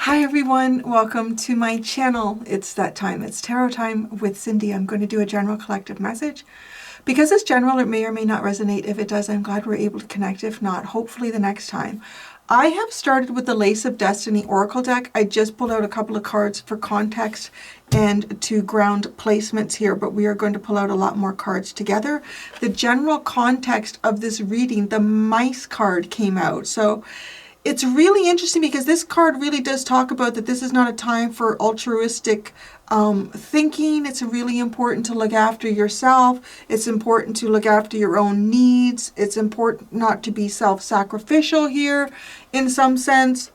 Hi everyone, welcome to my channel. It's that time, it's tarot time with Cindy. I'm going to do a general collective message. Because it's general, it may or may not resonate. If it does, I'm glad we're able to connect. If not, hopefully the next time. I have started with the Lace of Destiny Oracle deck. I just pulled out a couple of cards for context and to ground placements here, but we are going to pull out a lot more cards together. The general context of this reading, the mice card came out. So it's really interesting because this card really does talk about that this is not a time for altruistic thinking. It's really important to look after yourself. It's important to look after your own needs. It's important not to be self-sacrificial here in some sense.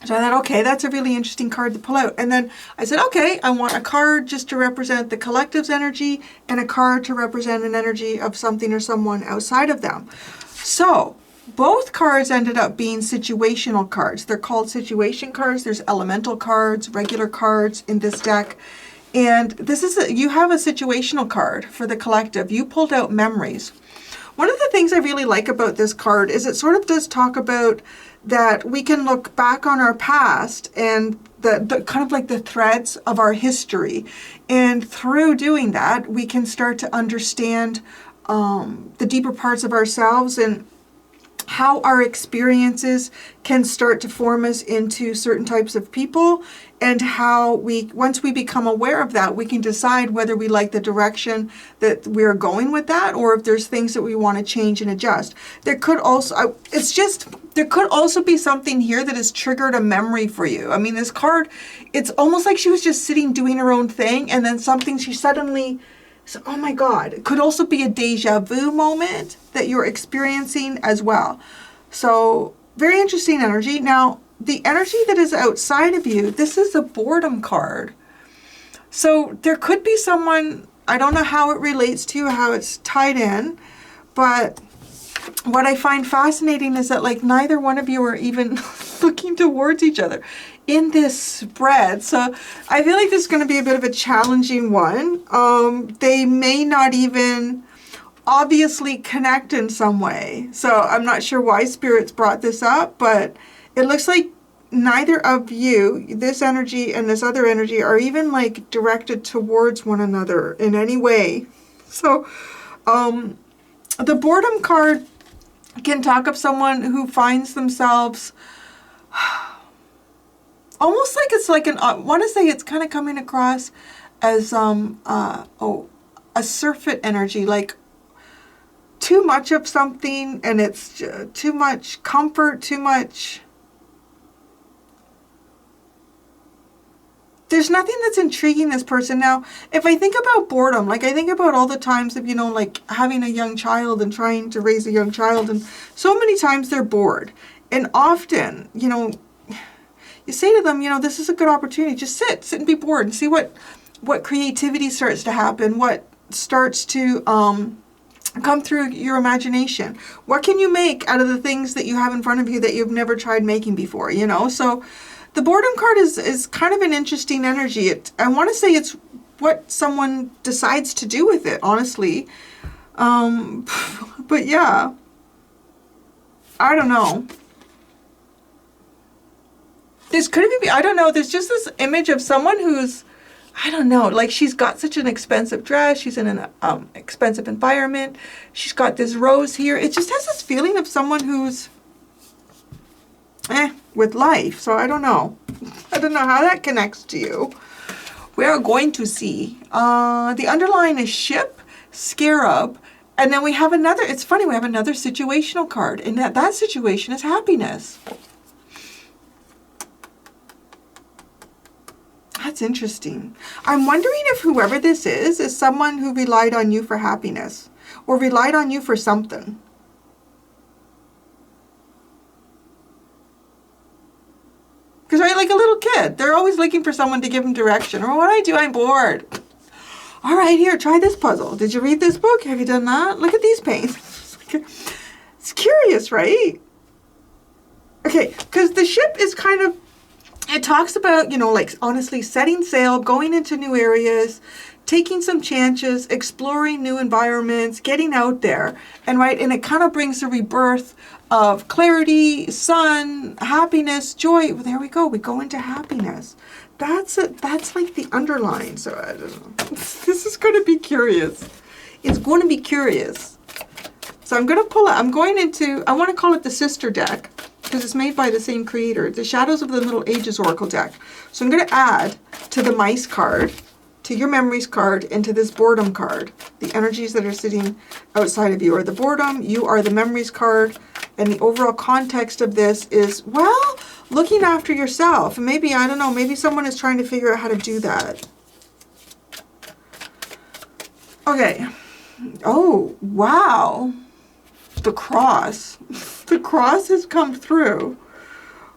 So I thought, okay, that's a really interesting card to pull out. And then I said, okay, I want a card just to represent the collective's energy and a card to represent an energy of something or someone outside of them. So both cards ended up being situational cards. They're called situation cards. There's elemental cards, regular cards in this deck. And this is you have a situational card for the collective. You pulled out memories. One of the things I really like about this card is it sort of does talk about that we can look back on our past and the kind of like the threads of our history. And through doing that, we can start to understand the deeper parts of ourselves and how our experiences can start to form us into certain types of people, and how once we become aware of that, we can decide whether we like the direction that we're going with that, or if there's things that we want to change and adjust. There could also, there could also be something here that has triggered a memory for you. I mean, this card, it's almost like she was just sitting doing her own thing, and then something she suddenly, so, oh my God, it could also be a deja vu moment that you're experiencing as well. So very interesting energy. Now, the energy that is outside of you, this is a boredom card. So there could be someone, I don't know how it relates to you, how it's tied in, but what I find fascinating is that like neither one of you are even looking towards each other in this spread. So I feel like this is going to be a bit of a challenging one. They may not even obviously connect in some way. So I'm not sure why Spirit's brought this up, but it looks like neither of you, this energy and this other energy, are even like directed towards one another in any way. So the boredom card can talk of someone who finds themselves almost like it's like I want to say it's kind of coming across as a surfeit energy, like too much of something, and it's too much comfort, too much. There's nothing that's intriguing this person. Now, if I think about boredom, like I think about all the times of, like having a young child and trying to raise a young child, and so many times they're bored. And often, you say to them, this is a good opportunity. Just sit and be bored and see what creativity starts to happen, what starts to come through your imagination. What can you make out of the things that you have in front of you that you've never tried making before, So the boredom card is kind of an interesting energy. I want to say it's what someone decides to do with it, honestly. But yeah, I don't know. This could even be, I don't know, there's just this image of someone who's, I don't know, like she's got such an expensive dress, she's in an expensive environment, she's got this rose here. It just has this feeling of someone who's with life. So I don't know. I don't know how that connects to you. We are going to see. The underline is ship, scarab, and then we have another, it's funny, we have another situational card, and that situation is happiness. That's interesting. I'm wondering if whoever this is someone who relied on you for happiness or relied on you for something. Because, right, like a little kid, they're always looking for someone to give them direction. Or what do I do? I'm bored. All right, here, try this puzzle. Did you read this book? Have you done that? Look at these paints. It's curious, right? Okay, because the ship is kind of, it talks about, like honestly setting sail, going into new areas, taking some chances, exploring new environments, getting out there, and it kind of brings the rebirth of clarity, sun, happiness, joy. Well, there we go. We go into happiness. That's like the underline. So I don't know. This is going to be curious. It's going to be curious. So I'm going to pull it. I'm going into, I want to call it the sister deck because it's made by the same creator, the Shadows of the Middle Ages Oracle deck. So I'm going to add to the mice card, to your memories card, and to this boredom card, the energies that are sitting outside of you are the boredom, you are the memories card, and the overall context of this is, well, looking after yourself. And maybe, I don't know, maybe someone is trying to figure out how to do that. Okay. Oh, wow. The cross. The cross has come through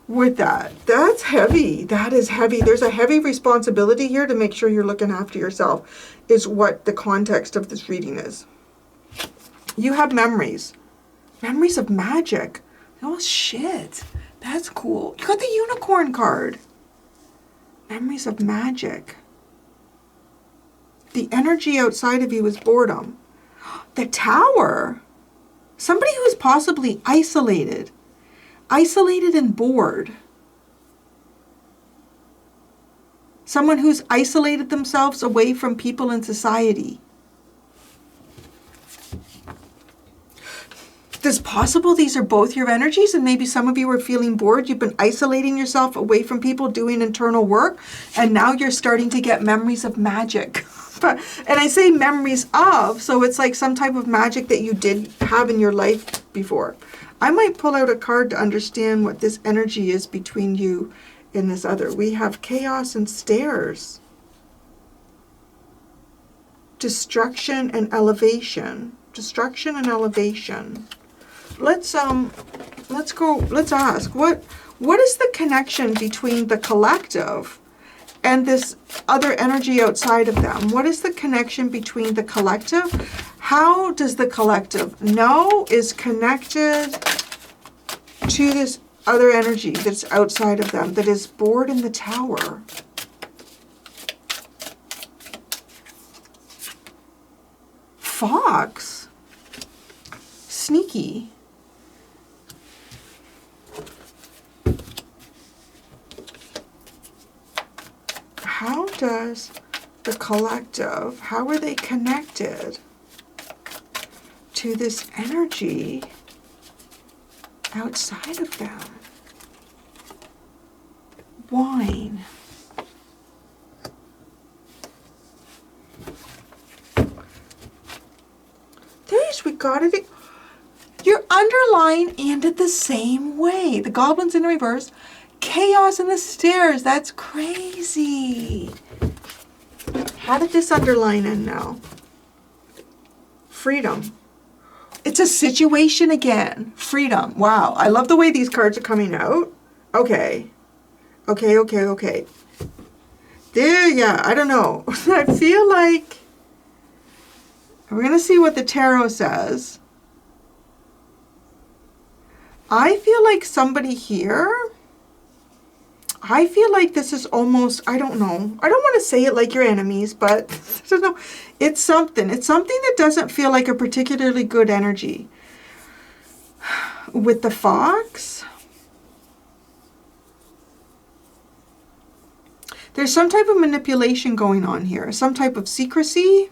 with that. That's heavy. That is heavy. There's a heavy responsibility here to make sure you're looking after yourself, is what the context of this reading is. You have memories. Memories of magic. Oh, shit. That's cool. You got the unicorn card. Memories of magic. The energy outside of you is boredom. The Tower. Somebody who is possibly isolated. Isolated and bored. Someone who's isolated themselves away from people in society. It's possible these are both your energies, and maybe some of you are feeling bored. You've been isolating yourself away from people, doing internal work, and now you're starting to get memories of magic. And I say memories of, so it's like some type of magic that you did have in your life before. I might pull out a card to understand what this energy is between you and this other. We have chaos and stairs. Destruction and elevation. Destruction and elevation. Let's ask, what is the connection between the collective and this other energy outside of them? What is the connection between the collective? How does the collective know is connected to this other energy that's outside of them, that is bored in the Tower? Fox? Sneaky. How does the collective, how are they connected to this energy outside of them? Wine. There's, we got it. Your underline ended the same way. The goblins in reverse. Chaos in the stairs. That's crazy. How did this underline end now? Freedom. It's a situation again. Freedom. Wow. I love the way these cards are coming out. Okay. Okay. There, yeah, I don't know. I feel like we're going to see what the tarot says. I feel like somebody here, I feel like this is almost, I don't know. I don't want to say it like your enemies, but I don't know. It's something. It's something that doesn't feel like a particularly good energy. With the Fox, there's some type of manipulation going on here. Some type of secrecy.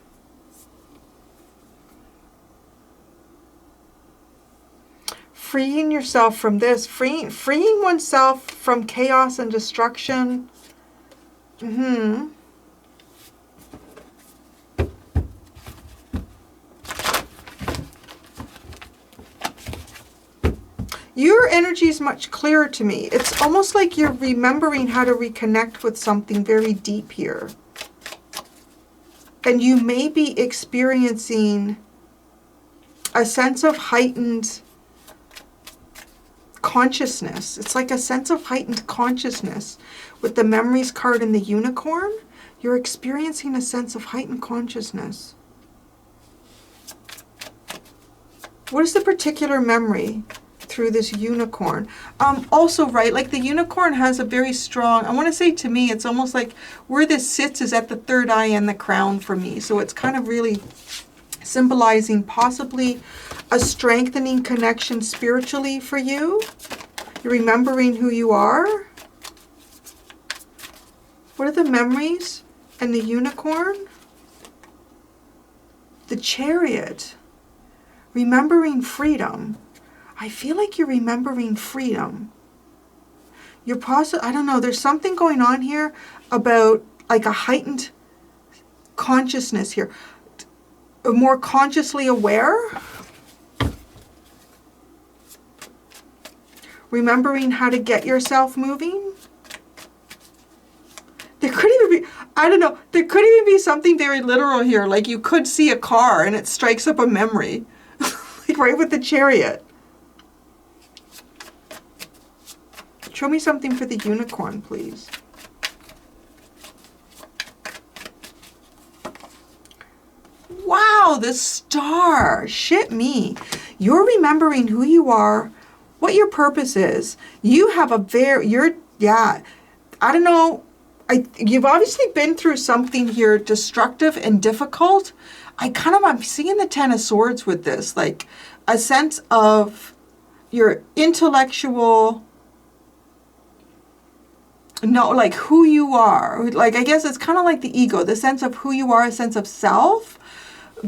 Freeing yourself from this, freeing oneself from chaos and destruction. Your energy is much clearer to me. It's almost like you're remembering how to reconnect with something very deep here. And you may be experiencing a sense of heightened consciousness. It's like a sense of heightened consciousness. With the memories card and the unicorn, you're experiencing a sense of heightened consciousness. What is the particular memory through this unicorn. Also, right, like the unicorn has a very strong, I want to say to me, it's almost like where this sits is at the third eye and the crown for me. So it's kind of really symbolizing possibly a strengthening connection spiritually for you. You're remembering who you are. What are the memories? And the unicorn? The Chariot. Remembering freedom. I feel like you're remembering freedom. You're I don't know, there's something going on here about like a heightened consciousness here. More consciously aware. Remembering how to get yourself moving. There could even be, I don't know, there could even be something very literal here. Like you could see a car and it strikes up a memory. Like right with the Chariot. Show me something for the unicorn, please. Wow, the Star. Shit me. You're remembering who you are, what your purpose is. You have a I don't know. You've obviously been through something here destructive and difficult. I'm seeing the Ten of Swords with this, like a sense of your intellectual, like who you are. Like, I guess it's kind of like the ego, the sense of who you are, a sense of self,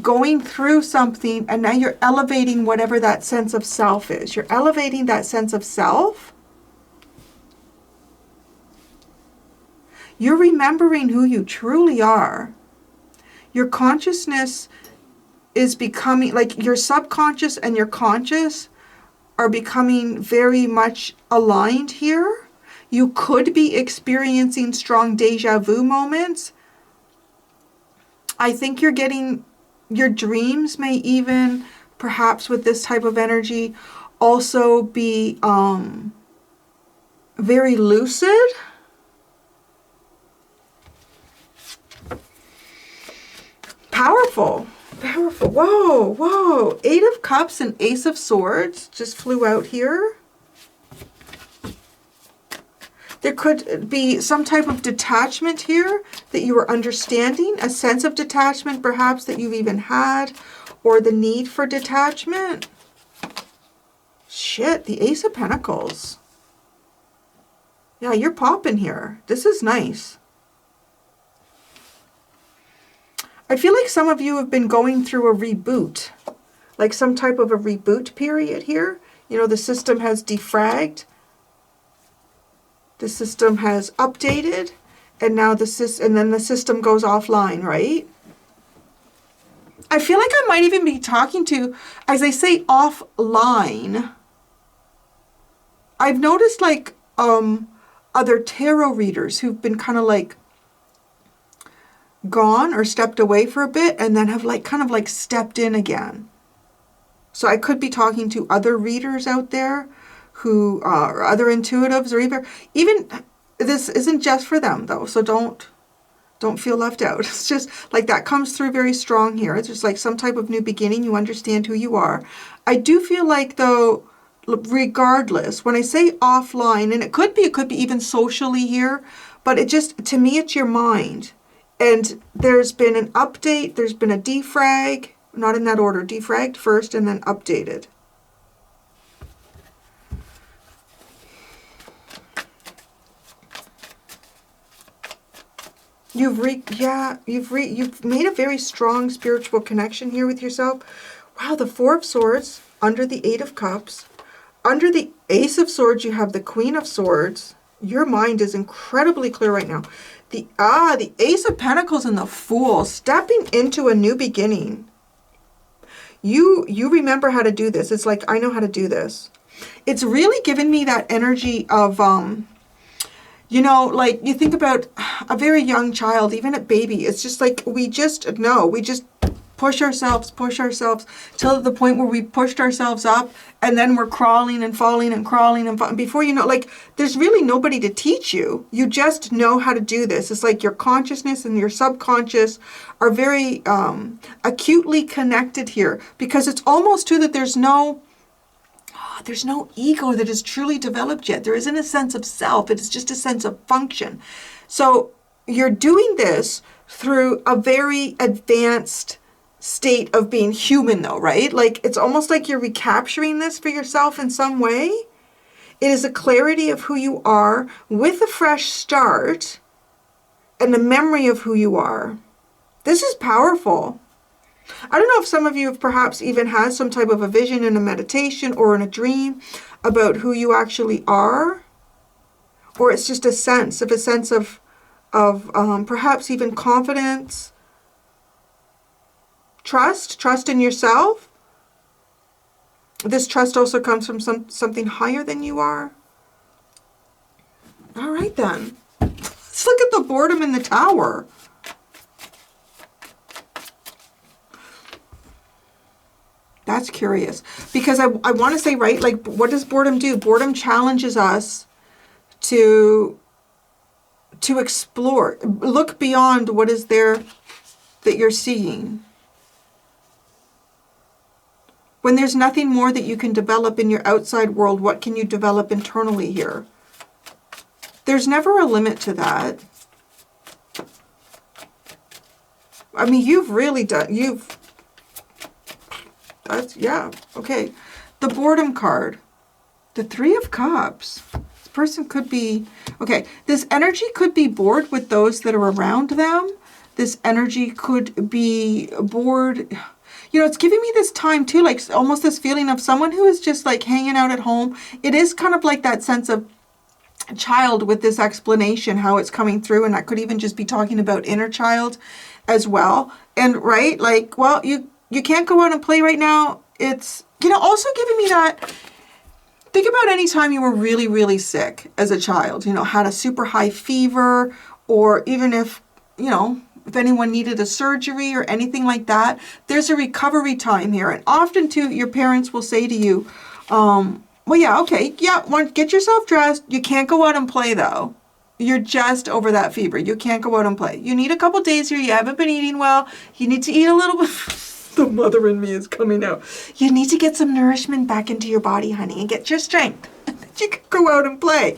going through something, and now you're elevating whatever that sense of self is. You're elevating that sense of self. You're remembering who you truly are. Your consciousness is becoming, like your subconscious and your conscious are becoming very much aligned here. You could be experiencing strong deja vu moments. I think you're getting, your dreams may even, perhaps with this type of energy, also be very lucid. Powerful. Whoa. 8 of Cups and Ace of Swords just flew out here. There could be some type of detachment here that you are understanding, a sense of detachment perhaps that you've even had, or the need for detachment. Shit, the Ace of Pentacles. Yeah, you're popping here. This is nice. I feel like some of you have been going through a reboot, like some type of a reboot period here. You know, the system has defragged, the system has updated, and now then the system goes offline, right? I feel like I might even be talking to, as I say, offline. I've noticed like other tarot readers who've been kind of like gone or stepped away for a bit and then have like kind of like stepped in again. So I could be talking to other readers out there who or other intuitives, or even this isn't just for them though, so don't feel left out. It's just like that comes through very strong here. It's just like some type of new beginning. You understand who you are. I do feel like though, regardless, when I say offline, and it could be even socially here, but it just, to me, it's your mind. And there's been an update, there's been a defrag, not in that order, defragged first and then updated. You've made a very strong spiritual connection here with yourself. Wow, the 4 of Swords under the 8 of Cups. Under the Ace of Swords, you have the Queen of Swords. Your mind is incredibly clear right now. The Ace of Pentacles and the Fool, stepping into a new beginning. You remember how to do this. It's like, I know how to do this. It's really given me that energy of, you know, like you think about a very young child, even a baby. It's just like, we just know, we just push ourselves till the point where we pushed ourselves up, and then we're crawling and falling and crawling and falling. Before you know, like, there's really nobody to teach you. You just know how to do this. It's like your consciousness and your subconscious are very acutely connected here, because it's almost too that there's no there's no ego that is truly developed yet. There isn't a sense of self. It is just a sense of function. So you're doing this through a very advanced state of being human though, right? Like it's almost like you're recapturing this for yourself in some way. It is a clarity of who you are with a fresh start and a memory of who you are. This is powerful. I don't know if some of you have perhaps even had some type of a vision in a meditation or in a dream about who you actually are, or it's just a sense of perhaps even confidence, trust in yourself. This trust also comes from something higher than you are. All right then. Let's look at the boredom in the Tower. That's curious. Because I want to say, right, like what does boredom do? Boredom challenges us to explore. Look beyond what is there that you're seeing. When there's nothing more that you can develop in your outside world, what can you develop internally here? There's never a limit to that. I mean, you've really done, yeah, okay. The boredom card, the Three of Cups. This person could be, okay, this energy could be bored with those that are around them. This energy could be bored. You know, it's giving me this time too, like almost this feeling of someone who is just like hanging out at home. It is kind of like that sense of child with this explanation, how it's coming through. And that could even just be talking about inner child as well. And right, like, well, you can't go out and play right now. It's, you know, also giving me that, think about any time you were really, really sick as a child, you know, had a super high fever, or even if, you know, if anyone needed a surgery or anything like that, there's a recovery time here. And often too, your parents will say to you, well, yeah, okay, yeah, get yourself dressed. You can't go out and play though. You're just over that fever. You can't go out and play. You need a couple days here. You haven't been eating well. You need to eat a little bit. The mother in me is coming out. You need to get some nourishment back into your body, honey, and get your strength. That you can go out and play.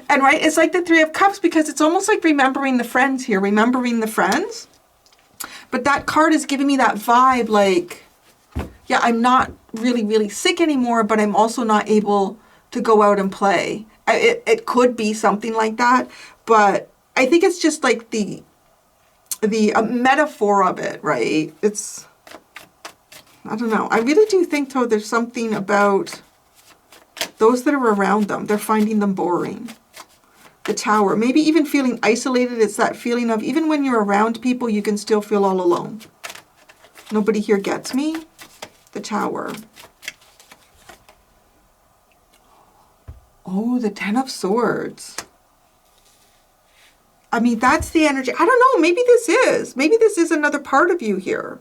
And right, it's like the Three of Cups, because it's almost like remembering the friends here, remembering the friends. But that card is giving me that vibe like, yeah, I'm not really, really sick anymore, but I'm also not able to go out and play. It could be something like that, but I think it's just like the metaphor of it, right? It's, I don't know. I really do think, though, there's something about those that are around them. They're finding them boring. The Tower. Maybe even feeling isolated. It's that feeling of even when you're around people, you can still feel all alone. Nobody here gets me. The Tower. Oh, the Ten of Swords. I mean, that's the energy. I don't know. Maybe this is another part of you here.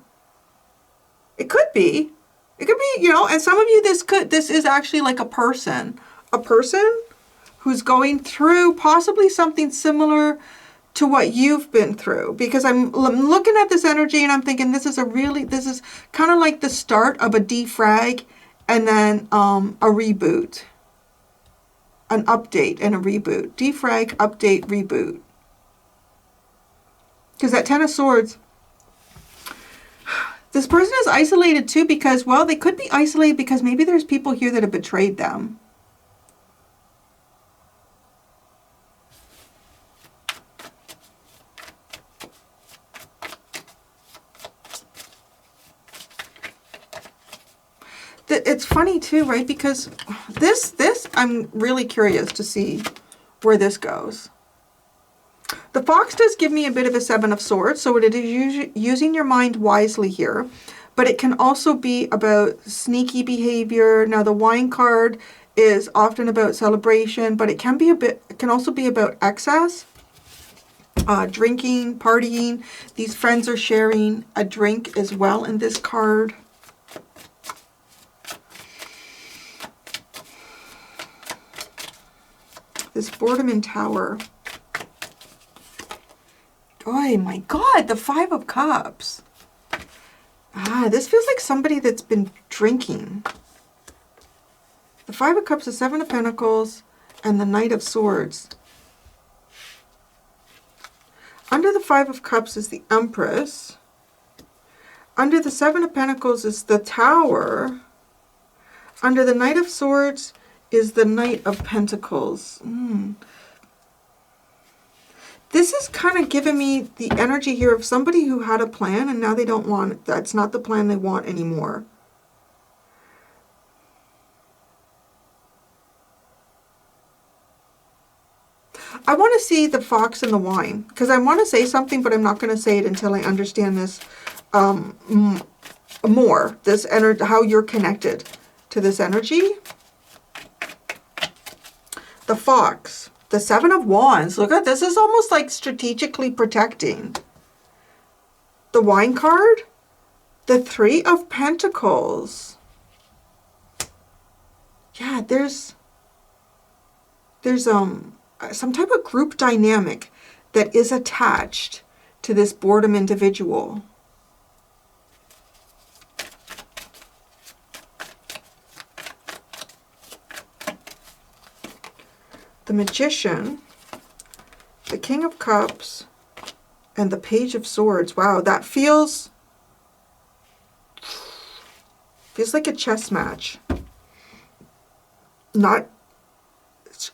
It could be. It could be, you know, and some of you, this is actually like a person who's going through possibly something similar to what you've been through. Because I'm looking at this energy and I'm thinking this is kind of like the start of a defrag and then a reboot. An update and a reboot. Defrag, update, reboot. Because that Ten of Swords, this person is isolated too because, well, they could be isolated because maybe there's people here that have betrayed them. It's funny too, right? Because this, I'm really curious to see where this goes. The Fox does give me a bit of a Seven of Swords, so it is using your mind wisely here. But it can also be about sneaky behavior. Now, the Wine card is often about celebration, but it can also be about excess. Drinking, partying. These friends are sharing a drink as well in this card. This Boredom in Tower. Oh my God, the Five of Cups. This feels like somebody that's been drinking. The Five of Cups, the Seven of Pentacles, and the Knight of Swords. Under the Five of Cups is the Empress. Under the Seven of Pentacles is the Tower. Under the Knight of Swords is the Knight of Pentacles. This is kind of giving me the energy here of somebody who had a plan and now they don't want it. That's not the plan they want anymore. I want to see the fox and the wine because I want to say something, but I'm not going to say it until I understand this more. This energy, how you're connected to this energy. The fox, the Seven of Wands. Look at this. Is almost like strategically protecting. The wine card, the Three of Pentacles. Yeah, there's some type of group dynamic that is attached to this boredom individual. The Magician, the King of Cups, and the Page of Swords. Wow, that feels like a chess match.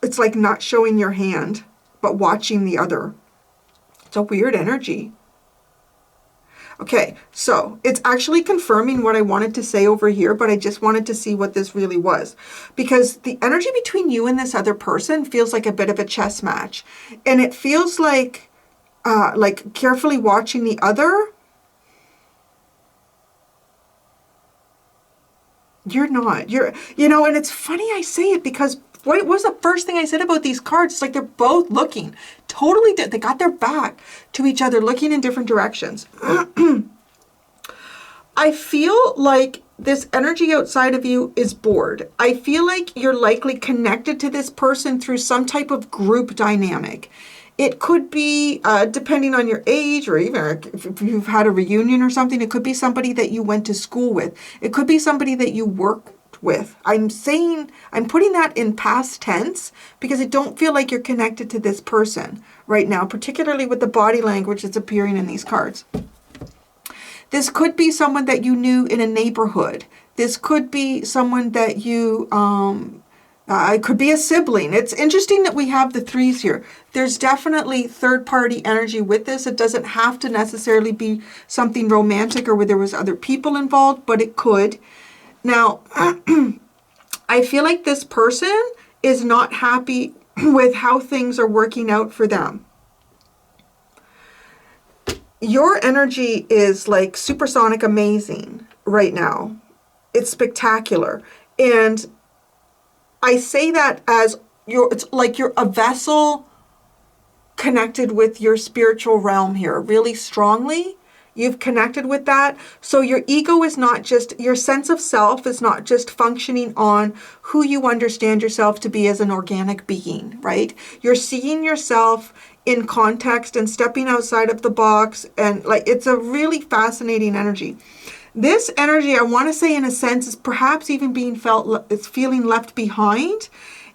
It's like not showing your hand, but watching the other. It's a weird energy. Okay, so it's actually confirming what I wanted to say over here, but I just wanted to see what this really was. Because the energy between you and this other person feels like a bit of a chess match. And it feels like carefully watching the other. You're not. And it's funny I say it because what was the first thing I said about these cards? It's like they're both looking totally, they got their back to each other, looking in different directions. I feel like this energy outside of you is bored. I feel like you're likely connected to this person through some type of group dynamic. It could be, depending on your age, or even if you've had a reunion or something, it could be somebody that you went to school with. It could be somebody that you work with. I'm putting that in past tense because I don't feel like you're connected to this person right now, particularly with the body language that's appearing in these cards. This could be someone that you knew in a neighborhood. This could be someone that you, it could be a sibling. It's interesting that we have the threes here. There's definitely third-party energy with this. It doesn't have to necessarily be something romantic or where there was other people involved, but it could. Now, I feel like this person is not happy with how things are working out for them. Your energy is like supersonic amazing right now. It's spectacular. And I say that as it's like you're a vessel connected with your spiritual realm here really strongly. You've connected with that. So your ego is not just, your sense of self is not just functioning on who you understand yourself to be as an organic being, right? You're seeing yourself in context and stepping outside of the box. And like, it's a really fascinating energy. This energy, I want to say in a sense, is perhaps even being felt, it's feeling left behind.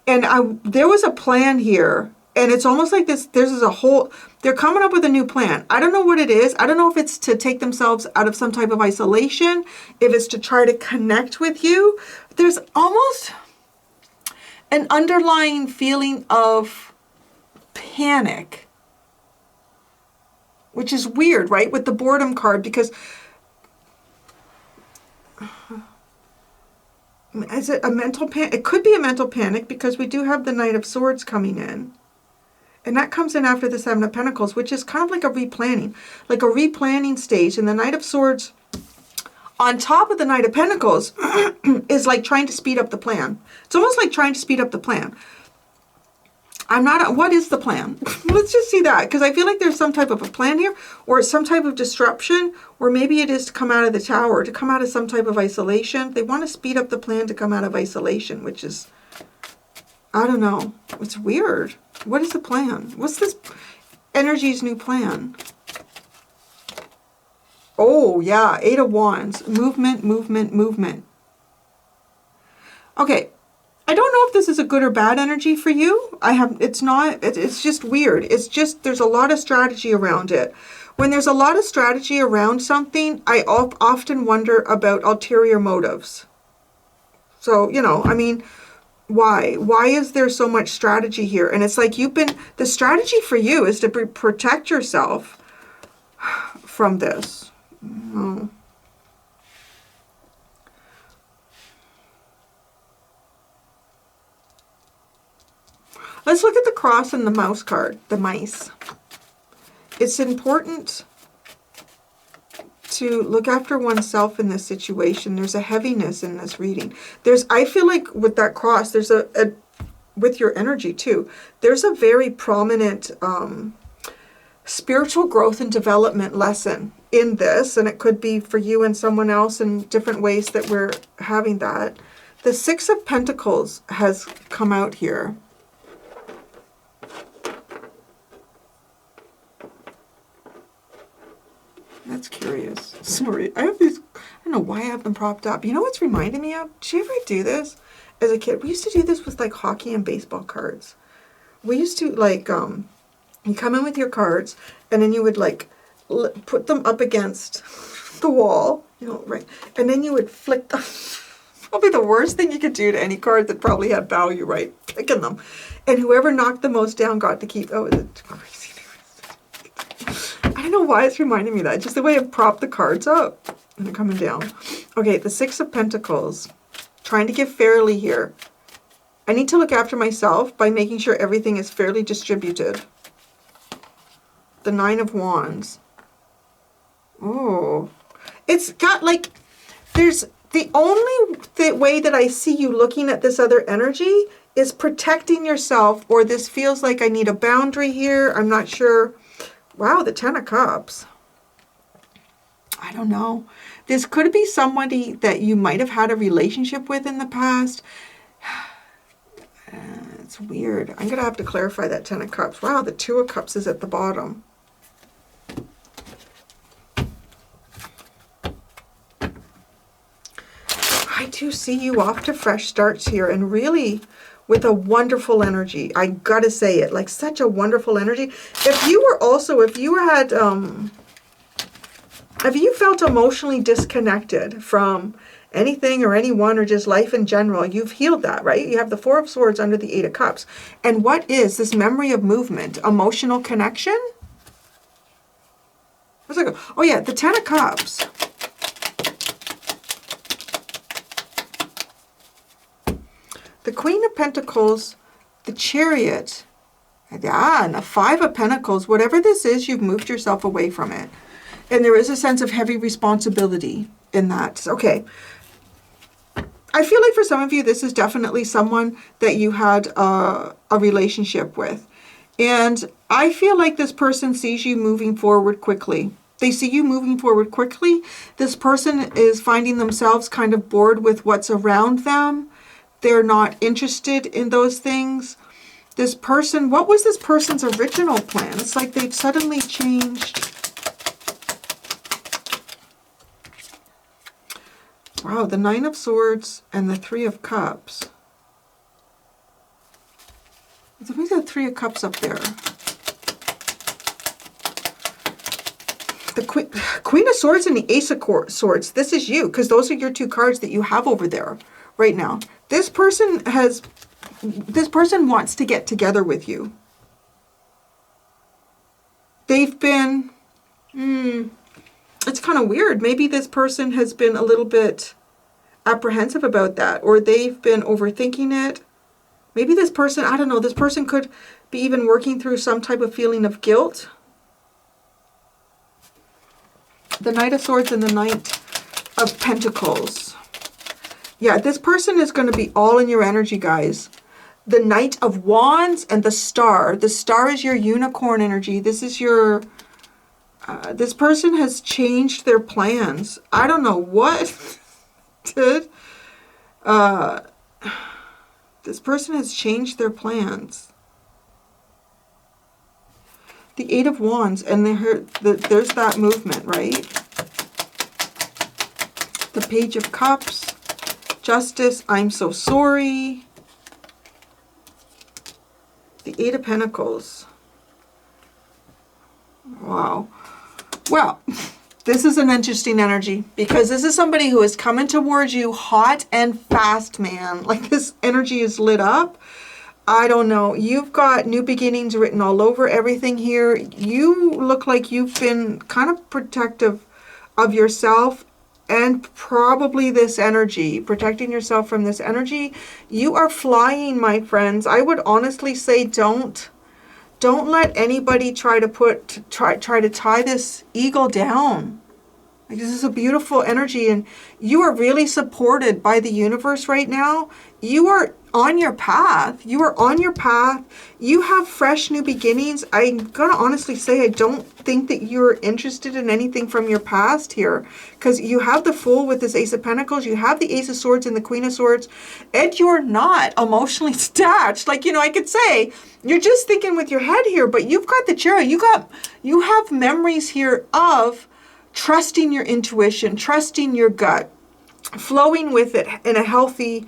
And there was a plan here. And it's almost like there's a whole, they're coming up with a new plan. I don't know what it is. I don't know if it's to take themselves out of some type of isolation, if it's to try to connect with you. There's almost an underlying feeling of panic, which is weird, right? With the boredom card, because is it a mental panic? It could be a mental panic because we do have the Knight of Swords coming in. And that comes in after the Seven of Pentacles, which is kind of like a replanning stage. And the Knight of Swords on top of the Knight of Pentacles is like trying to speed up the plan. It's almost like trying to speed up the plan. What is the plan? Let's just see that, because I feel like there's some type of a plan here, or some type of disruption, or maybe it is to come out of the tower, to come out of some type of isolation. They want to speed up the plan to come out of isolation, which is, I don't know. It's weird. What is the plan? What's this energy's new plan? Oh, yeah. Eight of Wands. Movement, movement, movement. Okay. I don't know if this is a good or bad energy for you. It's not, it's just weird. It's just, there's a lot of strategy around it. When there's a lot of strategy around something, I often wonder about ulterior motives. So, you know, I mean, why? Why is there so much strategy here? And it's like the strategy for you is to protect yourself from this. Oh. Let's look at the cross and the mouse card, the mice. It's important to look after oneself in this situation. There's a heaviness in this reading. I feel like with that cross, there's with your energy too, there's a very prominent spiritual growth and development lesson in this, and it could be for you and someone else in different ways that we're having that. The Six of Pentacles has come out here. That's curious. Sorry, I have these, I don't know why I have them propped up. You know what's reminding me of? Did you ever do this as a kid? We used to do this with like hockey and baseball cards. We used to like, you come in with your cards and then you would like put them up against the wall, you know, right? And then you would flick them. Probably the worst thing you could do to any card that probably had value, right? Picking them. And whoever knocked the most down got to keep, oh, it's crazy. I don't know why it's reminding me of that. Just the way I prop the cards up and they're coming down. Okay, the Six of Pentacles. Trying to give fairly here. I need to look after myself by making sure everything is fairly distributed. The Nine of Wands. Oh. It's got like, there's the only way that I see you looking at this other energy is protecting yourself, or this feels like I need a boundary here. I'm not sure. Wow, the Ten of Cups. I don't know. This could be somebody that you might have had a relationship with in the past. It's weird. I'm going to have to clarify that Ten of Cups. Wow, the Two of Cups is at the bottom. I do see you off to fresh starts here, and really with a wonderful energy. I gotta say it, like such a wonderful energy. If you were also, if you felt emotionally disconnected from anything or anyone or just life in general, you've healed that, right? You have the Four of Swords under the Eight of Cups. And what is this memory of movement? Emotional connection? Where's it go? Oh yeah, the Ten of Cups. The Queen of Pentacles, the Chariot, and the Five of Pentacles. Whatever this is, you've moved yourself away from it. And there is a sense of heavy responsibility in that. Okay. I feel like for some of you, this is definitely someone that you had a relationship with. And I feel like this person sees you moving forward quickly. They see you moving forward quickly. This person is finding themselves kind of bored with what's around them. They're not interested in those things. This person, what was this person's original plan? It's like they've suddenly changed. Wow, the Nine of Swords and the Three of Cups. There's the Three of Cups up there. The Queen of Swords and the Ace of Swords. This is you, because those are your two cards that you have over there right now. This person wants to get together with you. They've been, it's kind of weird. Maybe this person has been a little bit apprehensive about that, or they've been overthinking it. Maybe this person, I don't know, this person could be even working through some type of feeling of guilt. The Knight of Swords and the Knight of Pentacles. Yeah, this person is going to be all in your energy, guys. The Knight of Wands and the Star. The Star is your unicorn energy. This is your... this person has changed their plans. I don't know what did. This person has changed their plans. The Eight of Wands, and there's that movement, right? The Page of Cups. Justice, I'm so sorry. The Eight of Pentacles. Wow. Well, this is an interesting energy because this is somebody who is coming towards you hot and fast, man. Like this energy is lit up. I don't know. You've got new beginnings written all over everything here. You look like you've been kind of protective of yourself and probably this energy, protecting yourself from this energy. You are flying, my friends. I would honestly say don't let anybody try to tie this eagle down. Like, this is a beautiful energy, and you are really supported by the universe right now. You are on your path. You are on your path. You have fresh new beginnings. I'm gonna honestly say I don't think that you're interested in anything from your past here, because you have the Fool with this Ace of Pentacles. You have the Ace of Swords and the Queen of Swords, and you're not emotionally attached. Like, you know, I could say you're just thinking with your head here, but you've got the Chariot. You have memories here of trusting your intuition, trusting your gut, flowing with it in a healthy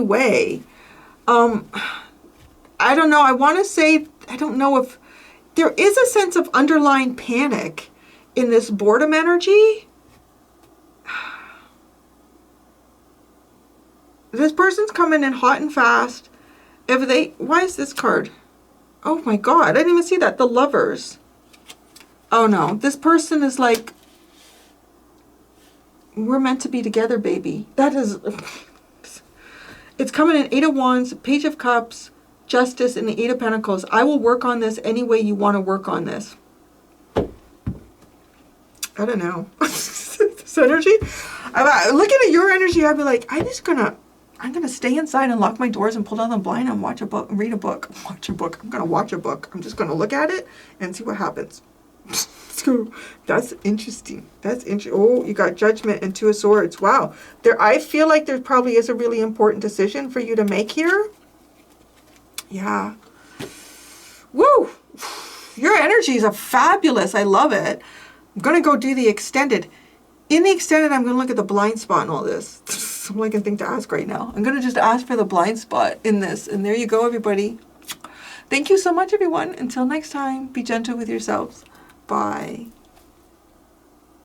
way. I don't know. I want to say, I don't know if there is a sense of underlying panic in this boredom energy. This person's coming in hot and fast. Why is this card? Oh my God, I didn't even see that. The Lovers. Oh no, this person is like, we're meant to be together, baby. That is, it's coming in Eight of Wands, Page of Cups, Justice, and the Eight of Pentacles. I will work on this any way you want to work on this. I don't know. This energy, looking at your energy, I'd be like, I'm gonna stay inside and lock my doors and pull down the blind and watch a book, read a book, watch a book. I'm gonna watch a book. I'm just gonna look at it and see what happens. So that's interesting. That's interesting. Oh, you got Judgment and Two of Swords. Wow. I feel like there probably is a really important decision for you to make here. Yeah. Woo! Your energies are fabulous. I love it. I'm going to go do the extended. In the extended, I'm going to look at the blind spot and all this. That's all I can think to ask right now. I'm going to just ask for the blind spot in this. And there you go, everybody. Thank you so much, everyone. Until next time, be gentle with yourselves. Bye.